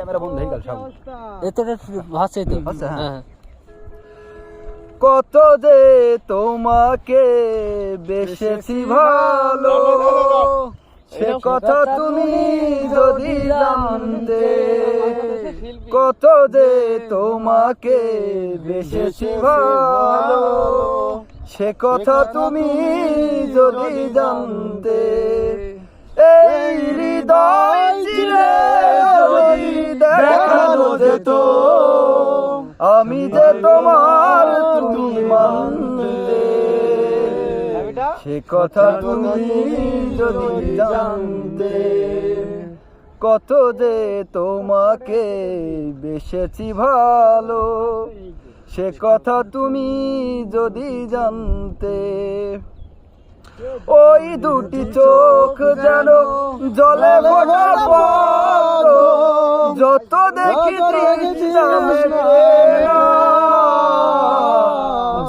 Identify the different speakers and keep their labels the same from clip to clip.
Speaker 1: Camera বন্ধ হয়ে গেল সব
Speaker 2: এতটা হচ্ছে তো
Speaker 1: হচ্ছে, হ্যাঁ।
Speaker 2: হ্যাঁ
Speaker 1: কত যে তোমাকে বেসেছি ভালো সে কথা তুমি যদি জানতে কত যে তোমাকে বেসেছি ভালো সে কথা তুমি যদি জানতে এই হৃদয় চিরে যদি দেখানো যেত আমি যে তোমার তুমি মানতে সে কথা তুমি যদি জানতে কত যে তোমাকে বেসেছি ভালো সে কথা তুমি যদি জানতে ওই দুটি চোখ যেন জলে ফোটা পদ্ম যত দেখি তৃষ্ণা মেটে না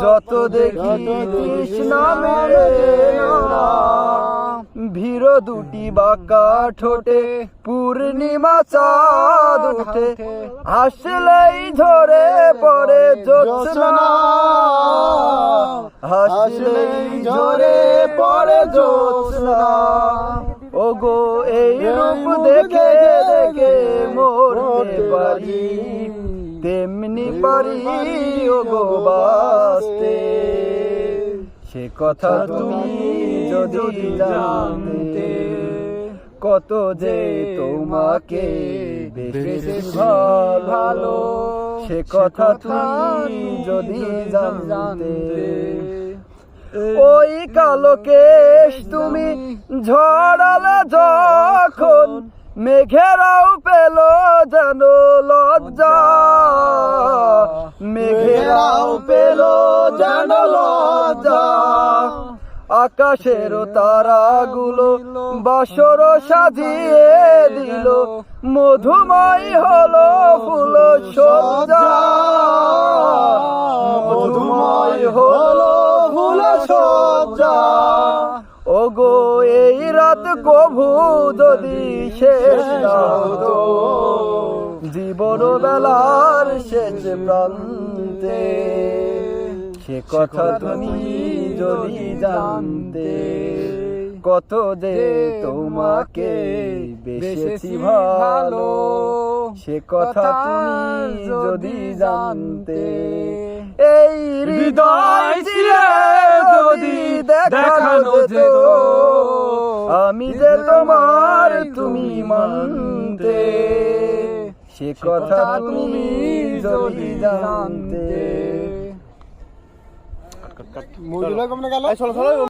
Speaker 1: যত দেখি তৃষ্ণা মেটে না ভীর দুটি বাঁকা ঠোঁটে পূর্ণিমা চাঁদ উঠে হাসলেই ঝরে পড়ে জ্যোৎস্না হাসলেই ঝরে পড়ে জ্যোৎস্না ওগো এই রূপ দেখে দেখে মরতে পারি তেমনি পারি ওগো বাঁচতে সে কথা তুমি যদি জানতে কত যে তোমাকে বেশি ভালো সে কথা তুমি যদি জানতে ওই কালো কেশ তুমি ঝড়ালে যখন মেঘেরাও পেল যেন লজ্জা মেঘেরাও পেল যেন লজ্জা আকাশের তারাগুলো বাসর সাজিয়ে দিল মধুময় হলো ফুল সজ্জা মধুময় হলো ফুল সজ্জা ওগো এই রাত কভু যদি শেষ না হতো জীবন বেলার শেষ প্রান্তে সে কথা তুমি যদি জানতে কত যে তোমাকে বেসেছি ভালো সে কথা তুমি যদি জানতে এই হৃদয় চিরে যদি দেখানো যেত আমি যে তোমার তুমি মানতে সে কথা তুমি যদি জানতে
Speaker 3: মজুরা কমনে গেল